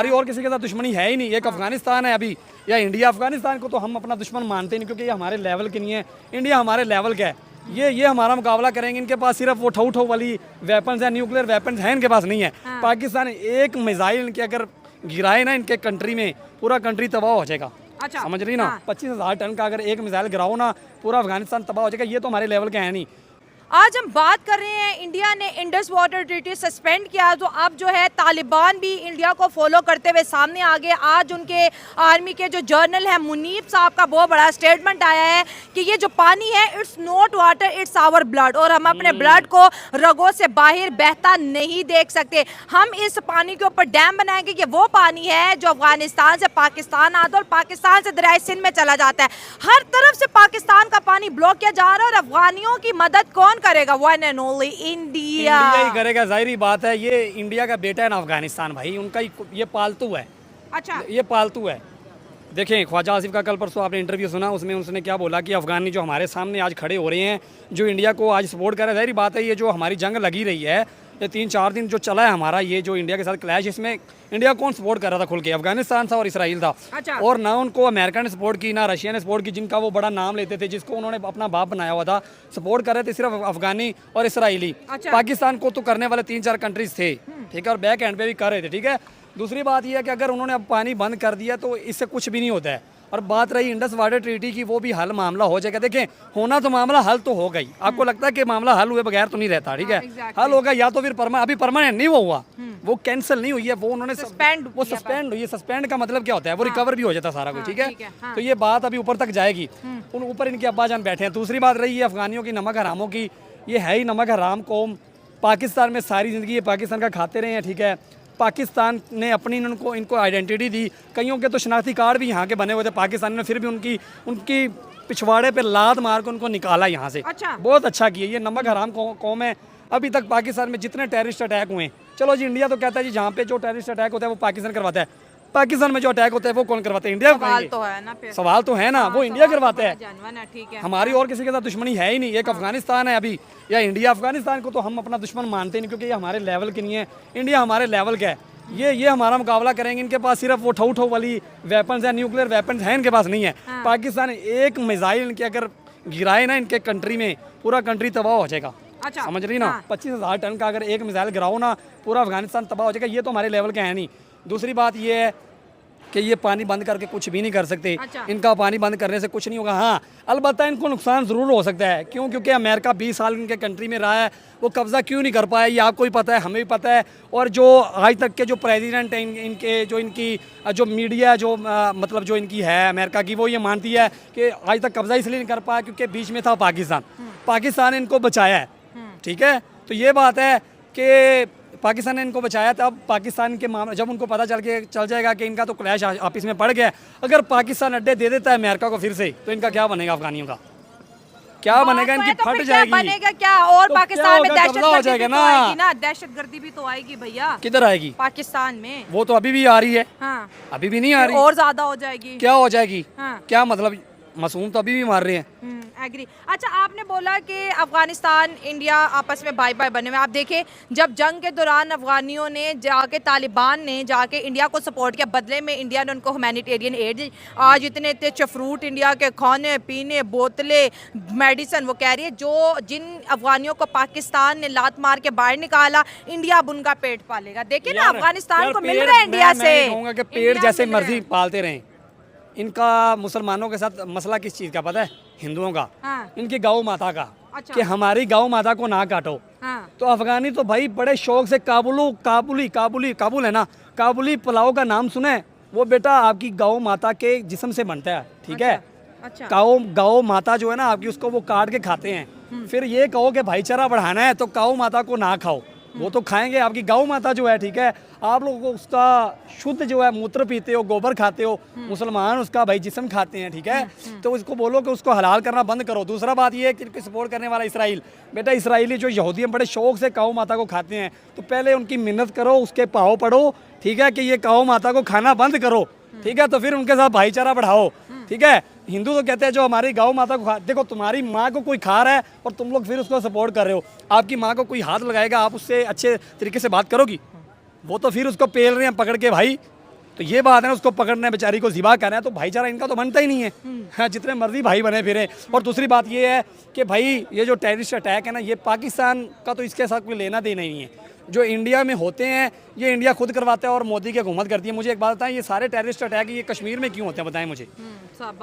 हमारी और किसी के साथ दुश्मनी है ही नहीं। एक अफगानिस्तान है अभी या इंडिया, अफगानिस्तान को तो हम अपना दुश्मन मानते नहीं क्योंकि ये हमारे लेवल के नहीं है। इंडिया हमारे लेवल का है, ये हमारा मुकाबला करेंगे। इनके पास सिर्फ वो ठौ वाली वेपन्स है, न्यूक्लियर वेपन्स हैं इनके पास नहीं है। पाकिस्तान एक मिसाइल इनके अगर गिराए ना इनके कंट्री में, पूरा कंट्री तबाह हो जाएगा। अच्छा, समझ रही ना, 25,000 टन का अगर एक मिसाइल गिराओ ना, पूरा अफगानिस्तान तबाह हो जाएगा। ये तो हमारे लेवल के है नहीं। आज हम बात कर रहे हैं, इंडिया ने इंडस वाटर ट्रीटी सस्पेंड किया, तो अब जो है तालिबान भी इंडिया को फॉलो करते हुए सामने आ गए। आज उनके आर्मी के जो जनरल है मुनीब साहब का बहुत बड़ा स्टेटमेंट आया है कि ये जो पानी है it's not water, it's our blood, और हम अपने ब्लड को रगों से बाहर बहता नहीं देख सकते। हम इस पानी के ऊपर डैम बनाएंगे। ये वो पानी है जो अफगानिस्तान से पाकिस्तान आता है और पाकिस्तान से दरिया सिंध में चला जाता है। हर तरफ से पाकिस्तान का पानी ब्लॉक किया जा रहा है और अफगानियों की मदद कौन करेगा? वन एंड ओनली इंडिया ही करेगा। जाहिर बात है, ये इंडिया का बेटा है ना अफगानिस्तान भाई, उनका ये पालतू है। अच्छा, ये पालतू है। देखें ख्वाजा आसिफ का कल परसों आपने इंटरव्यू सुना, उसमें उसने क्या बोला कि अफगानी जो हमारे सामने आज खड़े हो रहे हैं, जो इंडिया को आज सपोर्ट कर रहे हैं। जाहिर बात है, ये जो हमारी जंग लगी रही है, ये 3-4 दिन जो चला है हमारा ये जो इंडिया के साथ क्लैश, इसमें इंडिया कौन सपोर्ट कर रहा था खुल के? अफगानिस्तान था और इसराइल था। अच्छा। और ना उनको अमेरिका ने सपोर्ट की, ना रशिया ने सपोर्ट की, जिनका वो बड़ा नाम लेते थे, जिसको उन्होंने अपना बाप बनाया हुआ था। सपोर्ट कर रहे थे सिर्फ अफगानी और इसराइली। अच्छा। पाकिस्तान को तो करने वाले 3-4 कंट्रीज थे, ठीक है, और बैक एंड पे भी कर रहे थे, ठीक है। दूसरी बात यह है कि अगर उन्होंने अब पानी बंद कर दिया तो इससे कुछ भी नहीं होता है। और बात रही इंडस वाटर ट्रीटी की, वो भी हल मामला हो जाएगा। देखें होना तो मामला हल तो हो गई। आपको लगता है कि मामला हल हुए बगैर तो नहीं रहता, ठीक है। हल होगा या तो फिर अभी परमानेंट नहीं हुआ, वो कैंसिल नहीं हुई है, वो उन्होंने सस्पेंड हुई है। सस्पेंड का मतलब क्या होता है? वो रिकवर भी हो जाता सारा कुछ, ठीक है। तो ये बात अभी ऊपर तक जाएगी। उन ऊपर इनके अब्बा जान बैठे हैं। दूसरी बात रही है अफगानियों की, नमक हरामों की। ये है ही नमक हराम कौम। पाकिस्तान में सारी ज़िंदगी ये पाकिस्तान का खाते रहे हैं, ठीक है। पाकिस्तान ने अपनी इनको आइडेंटिटी दी। कईयों के तो शनाख्ती कार्ड भी यहाँ के बने हुए थे पाकिस्तान ने, फिर भी उनकी पिछवाड़े पे लात मार के उनको निकाला यहाँ से। अच्छा। बहुत अच्छा किया। ये नमक हराम कौम है। अभी तक पाकिस्तान में जितने टेररिस्ट अटैक हुए, चलो जी इंडिया तो कहता है जी जहाँ पे जो टेररिस्ट अटैक होता है वो पाकिस्तान करवाता है। पाकिस्तान में जो अटैक होता है वो कौन करवाता है? इंडिया। सवाल तो है ना, फिर सवाल तो है ना, वो इंडिया करवाता है। ठीक है। हमारी और किसी के साथ दुश्मनी है ही नहीं। एक अफगानिस्तान है अभी या इंडिया, अफगानिस्तान को तो हम अपना दुश्मन मानते नहीं क्योंकि ये हमारे लेवल के नहीं है। इंडिया हमारे लेवल का है, ये हमारा मुकाबला करेंगे। इनके पास सिर्फ वो ठौ वाली वेपन्स है, न्यूक्लियर वेपन्स हैं इनके पास नहीं है। पाकिस्तान एक मिसाइल इनके अगर गिराए ना इनके कंट्री में, पूरा कंट्री तबाह हो जाएगा। अच्छा, समझ रही ना, 25,000 टन का अगर एक मिसाइल गिराओ ना, पूरा अफगानिस्तान तबाह हो जाएगा। ये तो हमारे लेवल के है नहीं। दूसरी बात ये है कि ये पानी बंद करके कुछ भी नहीं कर सकते। अच्छा। इनका पानी बंद करने से कुछ नहीं होगा। हाँ, अलबत्ता इनको नुकसान ज़रूर हो सकता है। क्यों? क्योंकि अमेरिका 20 साल इनके कंट्री में रहा है, वो कब्ज़ा क्यों नहीं कर पाया ये आपको ही पता है, हमें भी पता है। और जो आज तक के जो प्रेसिडेंट हैं इनके, जो इनकी जो मीडिया जो मतलब जो इनकी है अमेरिका की, वो ये मानती है कि आज तक कब्ज़ा इसलिए नहीं कर पाया क्योंकि बीच में था पाकिस्तान ने इनको बचाया है, ठीक है। तो ये बात है कि पाकिस्तान ने इनको बचाया था। अब पाकिस्तान के मामले जब उनको पता चल जाएगा कि इनका तो क्लैश आपस में पड़ गया, अगर पाकिस्तान अड्डे दे देता है अमेरिका को फिर से, तो इनका क्या बनेगा? अफगानियों का क्या बनेगा? इनकी तो फट जाएगी। बनेगा क्या? और तो पाकिस्तान में कब्जा हो जाएगा ना। दहशतगर्दी भी तो आएगी भैया। किधर आएगी? पाकिस्तान में। वो तो अभी भी आ रही है। हाँ। अभी भी नहीं आ रही, और ज्यादा हो जाएगी। क्या हो जाएगी? हाँ। क्या मतलब? मासूम तो अभी भी मार रहे हैं। एग्री। अच्छा, आपने बोला कि अफगानिस्तान इंडिया आपस में बाय बाय बने हुए। आप देखें जब जंग के दौरान अफगानियों ने जाके, तालिबान ने जाके इंडिया को सपोर्ट किया, बदले में इंडिया ने उनको ह्यूमैनिटेरियन एड दी। आज इतने इतने फ्रूट इंडिया के, खाने पीने, बोतलें, मेडिसिन, वो कह रही है जिन अफगानियों को पाकिस्तान ने लात मार के बाहर निकाला, इंडिया अब उनका पेट पालेगा। देखिए ना, अफगानिस्तान को मिल रहा है इंडिया से। कहूँगा कि पेड़ जैसे मर्जी पालते रहें। इनका मुसलमानों के साथ मसला किस चीज़ का पता है? हिंदुओं का। हाँ। इनकी गौ माता का। अच्छा। कि हमारी गौ माता को ना काटो। हाँ। तो अफगानी तो भाई बड़े शौक से काबुल है ना, काबुली पुलाव का नाम सुने? वो बेटा आपकी गौ माता के जिस्म से बनता है, ठीक है। अच्छा। गौ माता जो है ना आपकी, उसको वो काट के खाते हैं। फिर ये कहो कि भाईचारा बढ़ाना है तो गौ माता को ना खाओ, वो तो खाएंगे। आपकी गौ माता जो है, ठीक है, आप लोगों को उसका शुद्ध जो है मूत्र पीते हो, गोबर खाते हो। मुसलमान उसका भाई जिस्म खाते हैं, ठीक है। तो उसको बोलो कि उसको हलाल करना बंद करो। दूसरा बात ये है कि सपोर्ट करने वाला इसराइल, बेटा इसराइली जो यहूदी हैं बड़े शौक से गौ माता को खाते हैं, तो पहले उनकी मिन्नत करो, उसके पाँव पड़ो, ठीक है, कि ये गौ माता को खाना बंद करो, ठीक है। तो फिर उनके साथ भाईचारा बढ़ाओ, ठीक है। हिंदू तो कहते हैं जो हमारी गौ माता को देखो, तुम्हारी माँ को कोई खा रहा है और तुम लोग फिर उसको सपोर्ट कर रहे हो। आपकी माँ को कोई हाथ लगाएगा, आप उससे अच्छे तरीके से बात करोगी? वो तो फिर उसको पेल रहे हैं पकड़ के भाई, तो ये बात है ना, उसको पकड़ने बेचारी को ज़िबा कर रहे हैं, तो भाईचारा इनका तो बनता ही नहीं है। हाँ, जितने मर्जी भाई बने फिरे। और दूसरी बात ये है कि भाई ये जो टेररिस्ट अटैक है ना, ये पाकिस्तान का तो इसके साथ कोई लेना देना ही नहीं है। जो इंडिया में होते हैं ये इंडिया खुद करवाता है और मोदी की हुकूमत करती है। मुझे एक बात बताएं, ये सारे टेररिस्ट अटैक ये कश्मीर में क्यों होते हैं, बताएं मुझे। सब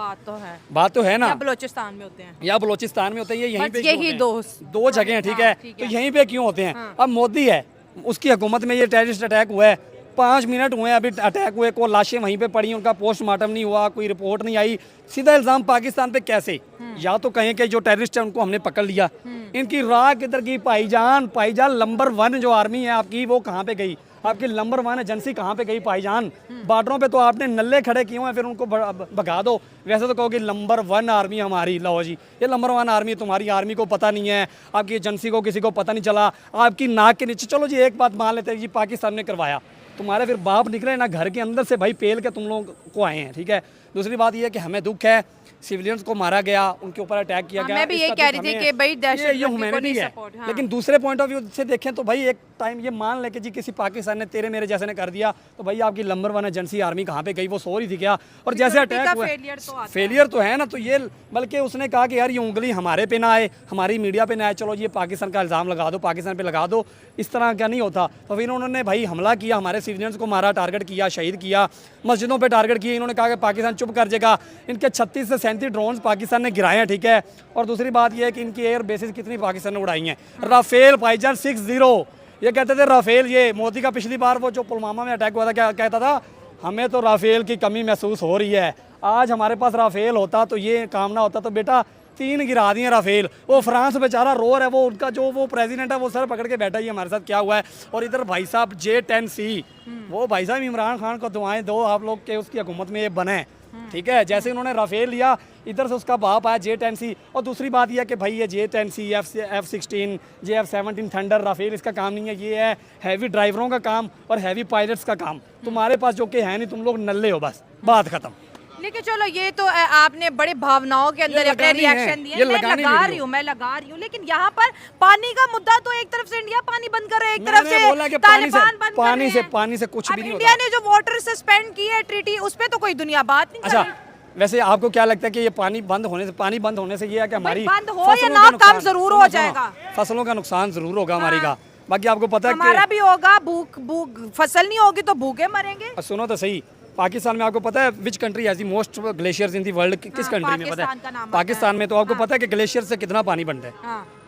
बात तो है ना, या बलोचिस्तान में होते हैं, या बलोचिस्तान में होते हैं, ये यहीं पे यही दो जगह हैं, ठीक है। तो यहीं पे क्यों होते हैं? अब मोदी है, उसकी हुकूमत में ये टेररिस्ट अटैक हुआ है, 5 मिनट हुए अभी अटैक हुए को, लाशें वहीं पे पड़ी, उनका पोस्टमार्टम नहीं हुआ, कोई रिपोर्ट नहीं आई। सीधा इल्ज़ाम पाकिस्तान पे कैसे? या तो कहें कि जो टेररिस्ट है उनको हमने पकड़ लिया, इनकी राह किधर की? भाईजान नंबर 1 जो आर्मी है आपकी वो कहाँ पे गई? आपकी नंबर 1 एजेंसी कहाँ पे गई भाईजान? बॉर्डरों पे तो आपने नल्ले खड़े किए हुए हैं, फिर उनको भगा दो। वैसे तो कहोगे नंबर 1 आर्मी हमारी, लो जी ये नंबर 1 आर्मी, तुम्हारी आर्मी को पता नहीं है, आपकी एजेंसी को किसी को पता नहीं चला, आपकी नाक के नीचे। चलो जी एक बात मान लेते हैं जी, पाकिस्तान ने करवाया, तुम्हारे फिर बाप निकले ना घर के अंदर से भाई पेल के तुम लोग को आए हैं, ठीक है। दूसरी बात ये है कि हमें दुख है, सिविलियंस को मारा गया, उनके ऊपर अटैक किया गया। मैं भी ये कह रही थी कि भाई ये ह्यूमैनिटी है। लेकिन दूसरे पॉइंट ऑफ व्यू से देखें तो भाई एक टाइम ये मान ले कि जी किसी पाकिस्तान ने तेरे मेरे जैसे ने कर दिया, तो भाई आपकी नंबर 1 एजेंसी आर्मी कहाँ पे गई? वो सो रही थी क्या? और जैसे अटैक हुआ, फेलियर तो है ना। तो ये बल्कि उसने कहा कि यार ये उंगली हमारे पे ना आए, हमारी मीडिया पे ना आए, चलो ये पाकिस्तान का इल्ज़ाम लगा दो, पाकिस्तान पे लगा दो, इस तरह का नहीं होता। तो फिर उन्होंने भाई हमला किया, हमारे सिविलियंस को मारा, टारगेट किया, शहीद किया, मस्जिदों पर टारगेट किया। इन्होंने कहा कि पाकिस्तान चुप कर जाएगा। इनके 36 से 37 ड्रोन पाकिस्तान ने गिराए हैं, ठीक है। और दूसरी बात यह है कि इनकी एयर बेसिस कितनी पाकिस्तान ने उड़ाई हैं। राफेल भाईजान 60, ये कहते थे राफेल, ये मोदी का पिछली बार वो जो पुलवामा में अटैक हुआ था क्या कहता था? हमें तो राफेल की कमी महसूस हो रही है। आज हमारे पास राफेल होता तो ये काम ना होता। तो बेटा 3 गिरा दिए राफेल। वो फ्रांस बेचारा रो रहा है, वो उनका जो वो प्रेसिडेंट है वो सर पकड़ के बैठा ही हमारे साथ क्या हुआ है। और इधर भाई साहब J-10C, वो भाई साहब इमरान खान को दुआएं दो आप लोग के उसकी हुकूमत में ये बने, ठीक है। जैसे उन्होंने राफेल लिया, इधर से उसका बाप आया J-10C। और दूसरी बात यह है कि भाई ये J-10C, F-16, F-17 thunder, Rafale इसका काम नहीं है। ये है हैवी ड्राइवरों का काम और हैवी पायलट्स का काम। तुम्हारे पास जो कि है नहीं, तुम लोग नल्ले हो, बस बात खत्म। लेकिन चलो ये तो आपने बड़े भावनाओं के अंदर अपने रिएक्शन दिए, मैं लगा रही हूँ। लेकिन यहाँ पर पानी का मुद्दा तो एक तरफ से इंडिया पानी बंद कर रहा है, एक तरफ से तालिबान बंद कर रहे हैं। पानी से कुछ भी नहीं होता। इंडिया ने जो वाटर सस्पेंड की है ट्रीटी, उस पर तो कोई दुनिया बात नहीं कर रही। वैसे आपको क्या लगता है कि ये पानी बंद होने से ये है कि हमारी बंद हो या ना कम जरूर हो जाएगा, फसलों का नुकसान जरूर होगा हमारी का। बाकी आपको पता है हमारा भी होगा, भूख फसल नहीं होगी तो भूखे मरेंगे। सुनो तो सही, पाकिस्तान में आपको पता है which country has the most glaciers in the world? किस कंट्री में पता है? पाकिस्तान में। तो आपको पता है कि ग्लेशियर से कितना पानी बनता है?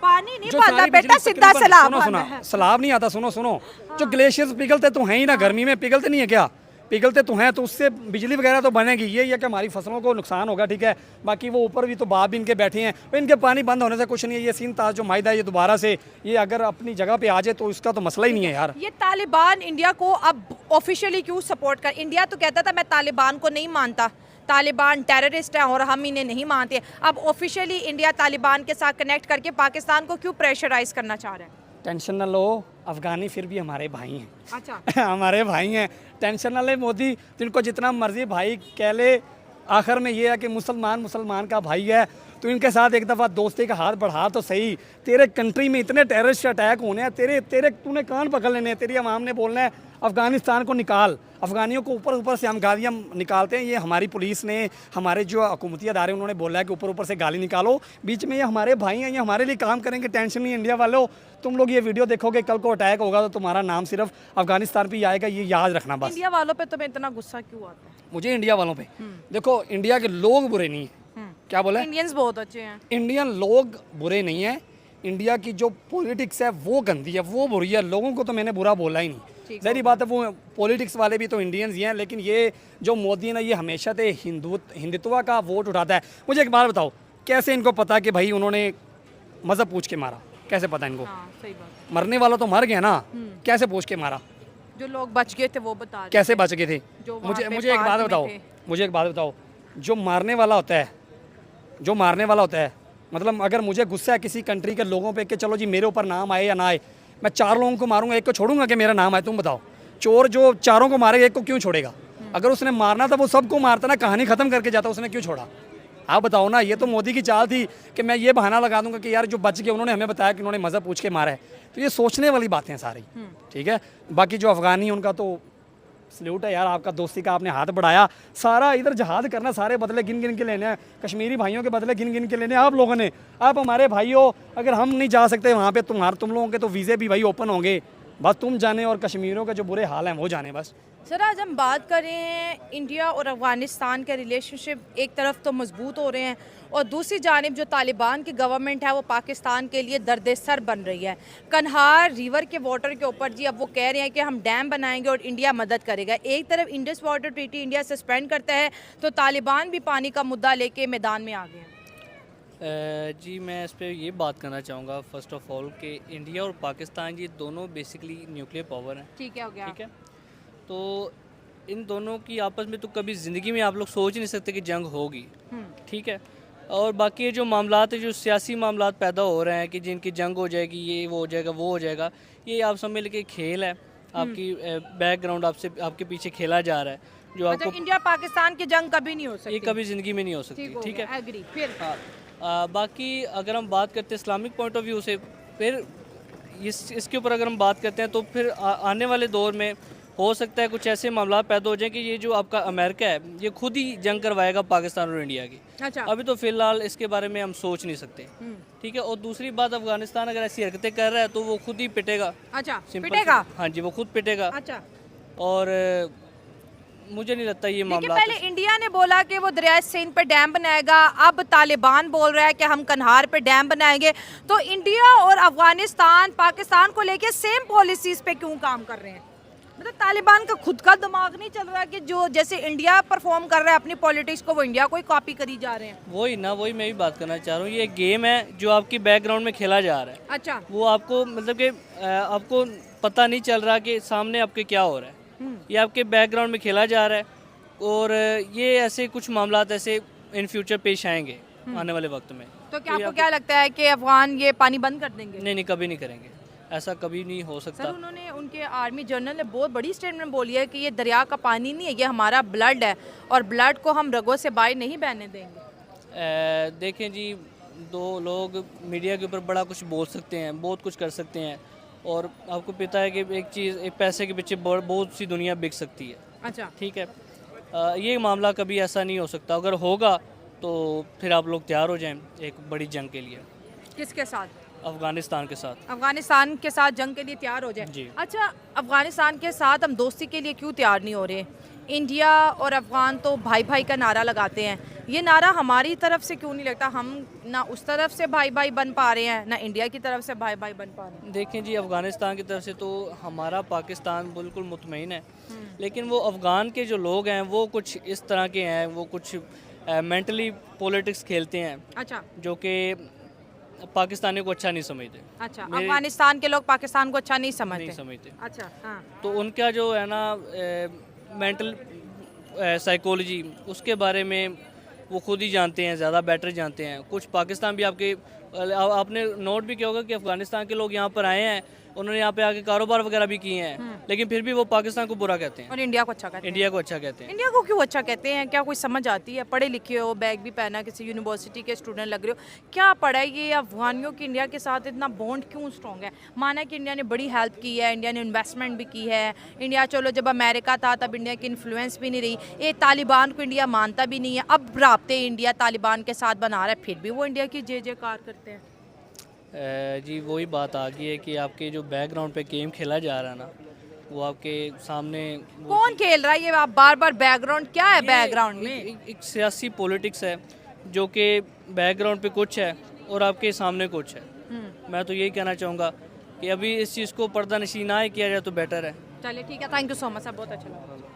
पानी नहीं बनता बेटा, सीधा सैलाब। सैलाब नहीं आता, सुनो जो ग्लेशियर्स पिघलते तो हैं ही ना, गर्मी में पिघलते नहीं है क्या? पिघलते तो हैं, तो उससे बिजली वगैरह तो बनेगी। ये है कि हमारी फसलों को नुकसान होगा, ठीक है। बाकी वो ऊपर भी तो बाप भी इनके बैठे हैं, तो इनके पानी बंद होने से कुछ नहीं है। ये सीन ताज जो माहिदा है ये दोबारा से ये अगर अपनी जगह पे आ जाए तो इसका तो मसला ही नहीं है यार। ये तालिबान इंडिया को अब ऑफिशियली क्यों सपोर्ट कर? इंडिया तो कहता था मैं तालिबान को नहीं मानता, तालिबान टेररिस्ट है और हम इन्हें नहीं मानते। अब ऑफिशियली इंडिया तालिबान के साथ कनेक्ट करके पाकिस्तान को क्यों प्रेशराइज करना चाह रहा है? टेंशन न लो, अफगानी फिर भी हमारे भाई हैं। अच्छा हमारे भाई हैं, टेंशन न ले मोदी, जिनको जितना मर्जी भाई कह ले, आखिर में ये है कि मुसलमान का भाई है, तो इनके साथ एक दफ़ा दोस्ती का हाथ बढ़ा तो सही। तेरे कंट्री में इतने टेररिस्ट अटैक होने हैं, तेरे तूने कान पकड़ लेने हैं, तेरी आवाम ने बोलना है अफ़गानिस्तान को निकाल। अफ़गानियों को ऊपर से हम गालियाँ निकालते हैं, ये हमारी पुलिस ने, हमारे जो हुकूमती अदारे उन्होंने बोला है कि ऊपर से गाली निकालो। बीच में ये हमारे भाई हैं, ये हमारे लिए काम करेंगे, टेंशन नहीं। इंडिया वालों, तुम लोग ये वीडियो देखोगे, कल को अटैक होगा तो तुम्हारा नाम सिर्फ अफ़गानिस्तान पे ही आएगा, ये याद रखना बस। इंडिया वालों पे तुम्हें इतना गुस्सा क्यों आता है? मुझे इंडिया वालों पे, देखो इंडिया के लोग बुरे नहीं हैं। क्या बोला? इंडियंस बहुत अच्छे हैं। इंडियन लोग बुरे नहीं हैं, इंडिया की जो पॉलिटिक्स है वो गंदी है, वो बुरी है। लोगों को तो मैंने बुरा बोला ही नहीं, ज़ाहिर बात है वो पॉलिटिक्स वाले भी तो इंडियंस ही हैं। लेकिन ये जो मोदी है ना, ये हमेशा से हिंदुत्व का वोट उठाता है। मुझे एक बात बताओ, कैसे इनको पता कि भाई उन्होंने मज़हब पूछ के मारा? कैसे पता इनको? सही बात। मरने वाला तो मर गया ना, कैसे पूछ के मारा? जो लोग बच गए थे वो बता रहे कैसे बच गए थे? मुझे एक बात बताओ, जो मारने वाला होता है, मतलब अगर मुझे गुस्सा है किसी कंट्री के लोगों पे कि चलो जी मेरे ऊपर नाम आए या ना आए, मैं 4 लोगों को मारूंगा, एक को छोड़ूंगा कि मेरा नाम आए? तुम बताओ, चोर जो 4 को मारेगा एक को क्यों छोड़ेगा? अगर उसने मारना था वो सबको मारता ना, कहानी खत्म करके जाता, उसने क्यों छोड़ा? आप बताओ ना। ये तो मोदी की चाल थी कि मैं ये बहाना लगा दूंगा कि यार जो बच गए उन्होंने हमें बताया कि उन्होंने मज़हब पूछ के मारा है। तो ये सोचने वाली बातें हैं सारी, ठीक है। बाकी जो अफ़गानी उनका तो सल्यूट है यार आपका, दोस्ती का आपने हाथ बढ़ाया। सारा इधर जहाद करना, सारे बदले गिन गिन के लेने हैं, कश्मीरी भाइयों के बदले गिन गिन के लेने हैं आप लोगों ने। आप हमारे भाई हो, अगर हम नहीं जा सकते वहाँ पे तुम लोगों के तो वीज़े भी भाई ओपन होंगे, बस तुम जाने और कश्मीरियों के जो बुरे हाल हैं वो जाने बस। सर आज हम बात कर रहे हैं इंडिया और अफ़गानिस्तान के रिलेशनशिप एक तरफ तो मजबूत हो रहे हैं और दूसरी जानिब जो तालिबान की गवर्नमेंट है वो पाकिस्तान के लिए दर्द सर बन रही है। कन्हार रिवर के वाटर के ऊपर जी अब वो कह रहे हैं कि हम डैम बनाएंगे और इंडिया मदद करेगा। एक तरफ Indus water treaty India suspend करता है तो तालिबान भी पानी का मुद्दा लेके मैदान में आ गए हैं। जी मैं इस पर ये बात करना चाहूँगा फर्स्ट ऑफ ऑल कि इंडिया और पाकिस्तान ये दोनों बेसिकली न्यूक्लियर पावर हैं। ठीक है, हो गया। ठीक है, तो इन दोनों की आपस में तो कभी ज़िंदगी में आप लोग सोच नहीं सकते कि जंग होगी। ठीक है, और बाकी ये जो मामलात है, जो सियासी मामलात पैदा हो रहे हैं कि जिनकी जंग हो जाएगी, ये वो हो जाएगा, वो हो जाएगा, ये आप समझ लीजिए खेल है। आपकी बैकग्राउंड आपसे आपके पीछे खेला जा रहा है जो आपको। इंडिया पाकिस्तान की जंग कभी नहीं हो सकती, ये कभी ज़िंदगी में नहीं हो सकती। ठीक है, एग्री। फिर बाकी अगर हम बात करते हैं इस्लामिक पॉइंट ऑफ व्यू से, फिर इसके ऊपर अगर हम बात करते हैं तो फिर आने वाले दौर में हो सकता है कुछ ऐसे मामला पैदा हो जाए कि ये जो आपका अमेरिका है ये खुद ही जंग करवाएगा पाकिस्तान और इंडिया की। अच्छा। अभी तो फिलहाल इसके बारे में हम सोच नहीं सकते। ठीक है, और दूसरी बात, अफगानिस्तान अगर ऐसी हरकतें कर रहा है तो वो खुद ही पिटेगा। अच्छा, Simple पिटेगा। हाँ जी, वो खुद पिटेगा। अच्छा, और मुझे नहीं लगता ये मामला। पहले इंडिया ने बोला कि वो दरिया सिंध पे डैम बनाएगा, अब तालिबान बोल रहा है कि हम कन्हार पे डैम बनाएंगे। तो इंडिया और अफगानिस्तान पाकिस्तान को लेके सेम पॉलिसीज पे क्यों काम कर रहे हैं? मतलब तालिबान का खुद का दिमाग नहीं चल रहा कि जो जैसे इंडिया परफॉर्म कर रहा है अपनी पॉलिटिक्स को वो इंडिया को ही कॉपी करी जा रहे हैं। वही मैं भी बात करना चाह रहा हूँ। ये गेम है जो आपकी बैकग्राउंड में खेला जा रहा है। अच्छा, वो आपको मतलब कि आपको पता नहीं चल रहा कि सामने आपके क्या हो रहा है। ये आपके बैकग्राउंड में खेला जा रहा है और ये ऐसे कुछ मामलात ऐसे इन फ्यूचर पेश आएंगे आने वाले वक्त में। तो क्या आपको क्या लगता है कि अफगान ये पानी बंद कर देंगे? नहीं, कभी नहीं करेंगे, ऐसा कभी नहीं हो सकता। सर उन्होंने उनके आर्मी जनरल ने बहुत बड़ी स्टेटमेंट बोली है कि ये दरिया का पानी नहीं है, ये हमारा ब्लड है और ब्लड को हम रगों से बाहर नहीं बहने देंगे। देखें जी, दो लोग मीडिया के ऊपर बड़ा कुछ बोल सकते हैं, बहुत कुछ कर सकते हैं और आपको पता है कि एक चीज़, एक पैसे के पीछे बहुत सी दुनिया बिक सकती है। अच्छा, ठीक है, ये मामला कभी ऐसा नहीं हो सकता। अगर होगा तो फिर आप लोग तैयार हो जाएं एक बड़ी जंग के लिए। किसके साथ? अफगानिस्तान के साथ। अफगानिस्तान के साथ जंग के लिए तैयार हो जाए जी। अच्छा, अफगानिस्तान के साथ हम दोस्ती के लिए क्यों तैयार नहीं हो रहे? इंडिया और अफगान तो भाई भाई का नारा लगाते हैं, ये नारा हमारी तरफ से क्यों नहीं लगता? हम ना उस तरफ से भाई भाई बन पा रहे हैं ना इंडिया की तरफ से भाई भाई बन पा रहे हैं। देखें जी, अफ़गानिस्तान की तरफ से तो हमारा पाकिस्तान बिल्कुल मुतमईन है, लेकिन वो अफ़गान के जो लोग हैं वो कुछ इस तरह के हैं, वो कुछ मेंटली पॉलिटिक्स खेलते हैं। अच्छा, जो कि पाकिस्तानी को अच्छा नहीं समझते। अच्छा, अफगानिस्तान के लोग पाकिस्तान को अच्छा नहीं समझते। अच्छा, हाँ। तो उनका जो है ना मेंटल साइकोलॉजी, उसके बारे में वो खुद ही जानते हैं, ज़्यादा बेटर जानते हैं। कुछ पाकिस्तान भी आपने नोट भी किया होगा कि अफगानिस्तान के लोग यहाँ पर आए हैं, उन्होंने यहाँ पे आके कारोबार वगैरह भी किए हैं, लेकिन फिर भी वो पाकिस्तान को बुरा कहते हैं और इंडिया को अच्छा कहते हैं। इंडिया को अच्छा कहते हैं। इंडिया को क्यों अच्छा कहते हैं? क्या कोई समझ आती है? पढ़े लिखे हो, बैग भी पहना, किसी यूनिवर्सिटी के स्टूडेंट लग रहे हो, क्या पढ़ा है? ये अफगानियों की इंडिया के साथ इतना बॉन्ड क्यों स्ट्रॉन्ग है? माना कि इंडिया ने बड़ी हेल्प की है, इंडिया ने इन्वेस्टमेंट भी की है। इंडिया चलो जब अमेरिका था तब इंडिया की इन्फ्लुएंस भी नहीं रही। ये तालिबान को इंडिया मानता भी नहीं है, अब राब्ते इंडिया तालिबान के साथ बना रहा है, फिर भी वो इंडिया की जय जयकार करते हैं। जी वही बात आ गई है कि आपके जो बैकग्राउंड पे गेम खेला जा रहा है ना, वो आपके सामने कौन खेल रहा है? ये आप बार बार बैकग्राउंड क्या है? बैकग्राउंड में एक सियासी पॉलिटिक्स है जो कि बैकग्राउंड पे कुछ है और आपके सामने कुछ है। मैं तो यही कहना चाहूँगा कि अभी इस चीज़ को पर्दा नशी ना किया जाए तो बेटर है। चलिए ठीक है, thank you so much sir, बहुत अच्छा लगा।